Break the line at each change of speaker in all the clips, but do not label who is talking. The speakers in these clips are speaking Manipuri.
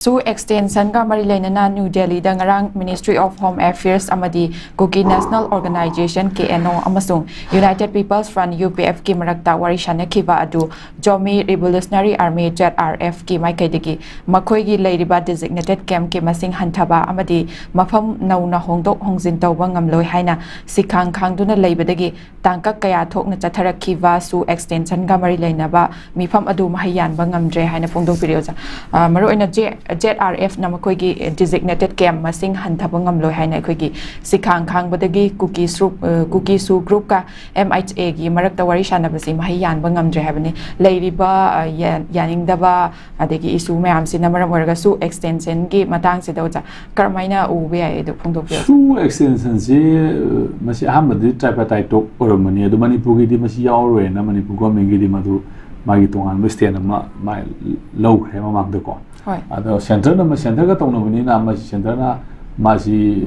Su extension ka mari lainana New Delhi da ngarang Ministry of Home Affairs amadi Kuki National Organization KNO amasung United People's Front UPF ki marakta wari shanakhiba adu Jomi Revolutionary Army ZRF ki maikai makhoi gi leiriba designated camp ki masing hanthaba amadi mafam nauna hongdok hongjin tawba ngamloi haina sikhang khangduna leibadagi tangkak kaya thokna chatharakhiba su extension ka mari lainaba mifam adu mahayan ba ngamdre haina phongdok pirioja maru oina ZRF namakoigi designated camp masing hanthaba ngamloi haina koigi sikhang khangbadagi Kuki Su group ka MHA gi marakta wari shanabasi mahayan ba ngamdre habani leiriba yaningdaba adegi isu mayam sina maram oraga su extension gi matang se doja karmaina ube ai do phongdok pyo
su extension se masi ahmad tripartite talk oromani adu manipur gi di masi yaurwe na manipur government gi di madu magi tongan state ma low he ma mag de ko ado center na center ka tong no ni na ma center na ma si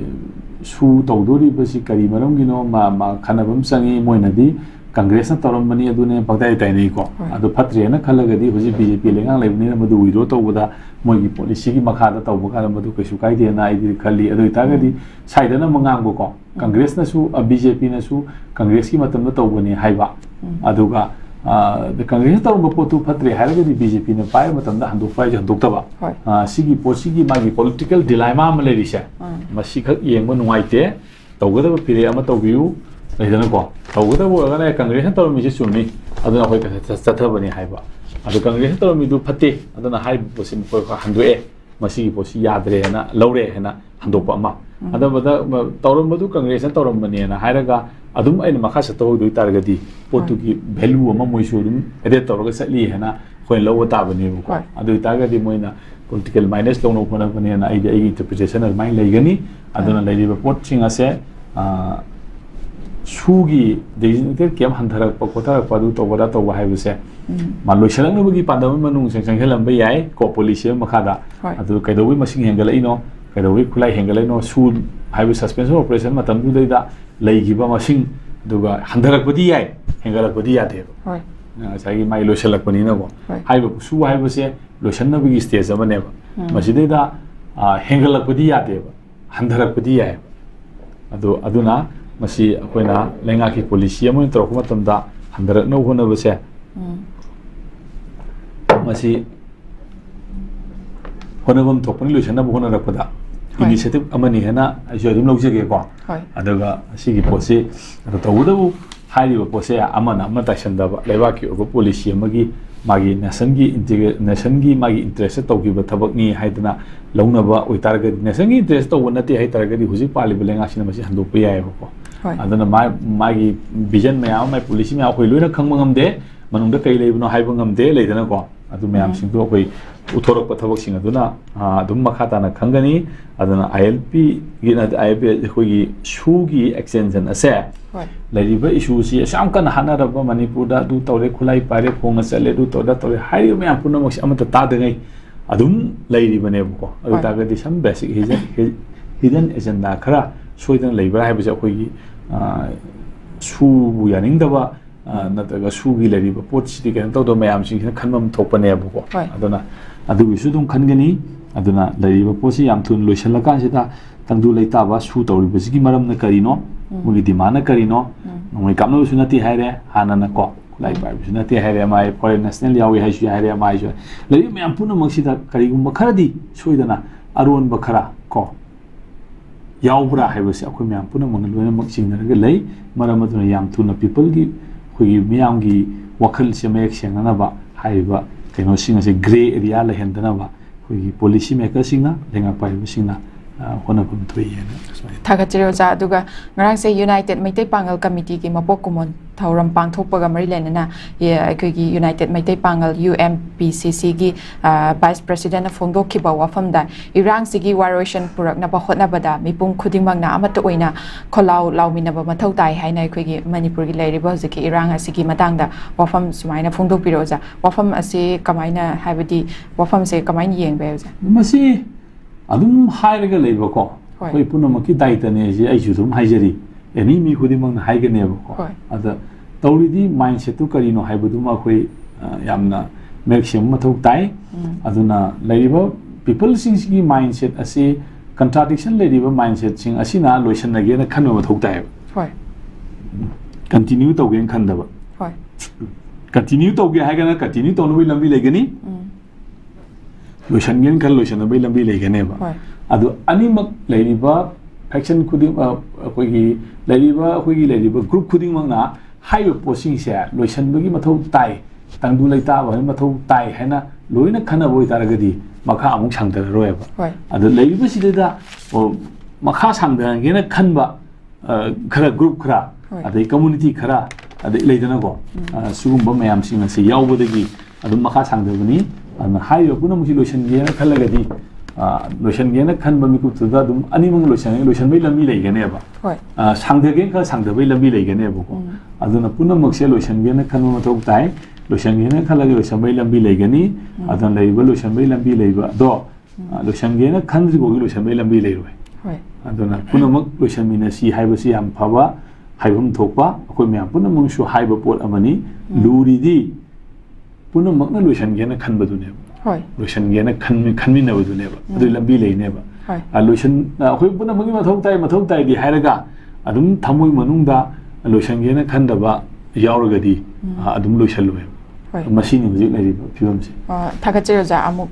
su tawdori basi kari maram gi no ma khanabam sangi moina di Congress na torom mani adu ne pagdai tai nei ko adu phatre na khalaga di hoji BJP lengang leibni na madu wiro to buda mogi policy gi makha da taw buka madu kaisu kai de na idi khali adu itaga di side na mangang ko Congress na su BJP na su Congress ki matam na taw bani haiba adu ga the Congress taw ba potu phatre halaga di BJP na pai matam da handu pai handuk ta ba sigi posigi magi political dilemma ma le risha masi khak yengba nuaite tawgada ba pire ama tawbiu leidana ko tawgada bo ga na Congress taw mi si sumi aduna khoi ka chatha bani haiba adu Congress taw mi du phate aduna hai bosim ko handu e masi posi yadre na lawre hena handopa ma ada bada tawram madu Congress tawram bani na hairaga adum aina makha sa taw du targadi potu ki value ama moisu dum ede tawra sali hena khoi lawa ta bani ko adu targadi moina political minus lawno khona bani na ai interpretation al main leigani aduna leiba pot singa se sugi designated camp handharak pakotharak padu tawada tawba haibuse ma loisalang nugi pandam manung seng helam bai yai ko police makhada adu kaidowi masing hengalai no kaidowi khulai hengalai no su haibu suspension operation matam du deida leigiba masing duga handharak padi yai hengalak padi yade hoi sagi mai loisalak pani na go haibu su haibuse loisanna bi stage amane ba masideda hengalak padi yade ba handharak padi yai adu aduna masi akoina lenga ki policy amon tro ko matamda handarak no hona base masi honabam thopani loisana hona rakpada initiative amani hena ajodum lojege ko adaga sigi posi tawudabu hairi ba pose amana amata sandaba leba ki obo policy amagi magi nation gi magi interest to gi bathabak ni haidana launaba oitarga nation gi interest to wonati hai targa di huji pali belenga sina masi handu pe yai ko adana magi vision mayam mai policy mayam khoi loina khangma ngamde manungda kai leibno haiba ngamde leidana ko adu mayam sing to khoi uthorak pathabak sing aduna adum makhata na khangani adana ILP gi na ILP khoi gi shu gi extension ase lariba issue si asam kan hanaraba manipur da du tawre khulai pare phonga chale du toda tawre hairi mayam puna mak amata ta de ngai adum lairiba ne ko adu ta ga di some basic hidden agenda khara soidan leiba hai bja khoi gi su bu yaning da ba nataga su gi lariba pot si ga to do mayam sing khanmam thokpa ne ko aduna adu isu dum khangani aduna lariba posi yam thun loisala kan sida tangdu leita ba su tawri bji gi maram na karino mugi dimana karino noi kamno sunati haire hanana ko lai pai sunati haire mai foreign national yawi haisu haire mai jo lari me ampuna maksida karigum bakharadi soidana aron bakhara ko yaubra haibase akoi me ampuna mongalona maksing na lei maramaduna yam thuna people gi khoi miyam gi wakhal se mek sengana ba haiba keno singa se gray area la hendana ba khoi policy maker singna lenga pai singna hona pun thui
thagachiro ja aduga ngarang se United Maitai Pangal Committee ki mapok kumon thauram pangthokpaga mari lenana ai gi United Maitai Pangal UMPCC gi Vice President of Phongdok ki ba wafam da irang sigi waration purak na ba hotna bada mipum khudingmang na amata oina kholau laumina ba mathau tai haina ai gi Manipur gi leiriba ziki irang asigi matang da wafam sumaina phongdok piro ja wafam ase kamaina haibadi wafam se kamaina yengbe ja
masi adum hairaga leiba ko koi punamaki daita ne ji ai judum haijari eni mi khudimang haiga ne ko ada tawridi mindset tu karino haibuduma koi yamna maximum mathau tai aduna leiba people sing mindset asi contradiction le riba mindset sing asina loisan na ge na khan ma thok tai
hoi
continue to gen khan da ba
hoi
continue to ge ha ga na continue to no bi lambi le ge ni loisan gen khan loisan na bi lambi le ge ne ba adu ani mak le riba faction khuding koi gi le riba koi gi le riba group khuding mang na hai yo posing se loisan bi ma thok tai tang du lai ta ba ma thok tai ha na loina khana boi ta ga di makha amuk sang da ro ba adu le riba si da makha sang da ge na khan ba khara group khara adai community khara adai leidana ko sugum ba mayam sing ase yaw ba dagi adum makha sang da bani an hai yo puna musi lotion ge na khalaga di lotion ge na khan ba mi ku tu da dum ani mang lotion bai lambi lei ge ne ba sang da ge kha sang da bai lambi lei ge ne ba ko aduna puna mak se lotion ge na khan ma thok tai lotion ge na khalaga lotion bai lambi lei ge ni adan lei ba lotion bai lambi lei ba do lotion ge na khan ri go lotion bai lambi lei roi aduna puna mak lotion mi na si hai ba si am phawa haibam thokpa akoi myam puna mung shu haiba pot amani luri di puna mak na lotion ge na khan ba du ne hoi lotion ge na khan mi na ba du ne ba adu lambi lei ne ba lotion akoi puna mak ma thok tai di hairaga adum thamoi manung da lotion ge na khan da ba yauraga di adum lotion lo masi ni hujik lai di phibam se
thakachero ja amuk